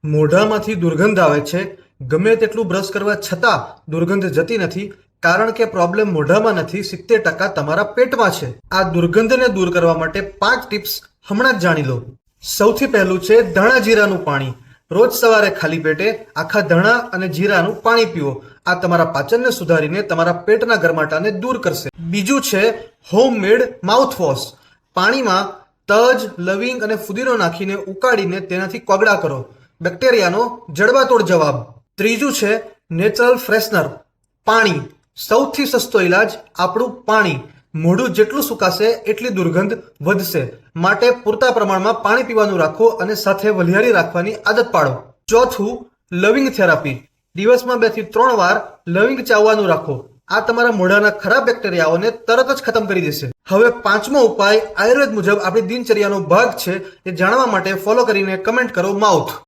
મોઢામાંથી દુર્ગંધ આવે છે. ગમે તેટલું બ્રશ કરવા છતાં દુર્ગંધ જતી નથી, કારણ કે પ્રોબ્લેમ મોઢામાં નથી, 70% તમારા પેટમાં છે. આ દુર્ગંધને દૂર કરવા માટે 5 ટિપ્સ હમણાં જ જાણી લો. સૌથી પહેલું છે ધાણા જીરાનું પાણી. રોજ સવારે ખાલી પેટે આખા ધાણા અને જીરાનું પાણી પીવો. આ તમારા પાચનને સુધારીને તમારા પેટના ગરમાટાને દૂર કરશે. બીજું છે હોમમેડ માઉથવોશ. પાણીમાં તજ, લવિંગ અને ફુદીનો નાખીને ઉકાળીને તેનાથી કોગળા કરો. બેક્ટેરિયાનો જડબાતોડ જવાબ. ત્રીજું છે નેચરલ ફ્રેશનર. પાણી. સૌથી સસ્તો ઇલાજ આપણું પાણી. મોઢું જેટલું સુકાશે એટલી દુર્ગંધ વધશે, માટે પૂરતા પ્રમાણમાં પાણી પીવાનું રાખો અને સાથે વલિયારી રાખવાની આદત પાડો. ચોથું, લવિંગ થેરાપી. દિવસમાં 2 થી 3 વાર લવિંગ ચાવવાનું રાખો. આ તમારા મોઢાના ખરાબ બેક્ટેરિયાઓને તરત જ ખતમ કરી દેશે. હવે 5મો ઉપાય આયુર્વેદ મુજબ આપણી દિનચર્યાનો ભાગ છે. એ જાણવા માટે ફોલો કરીને કમેન્ટ કરો માઉથ.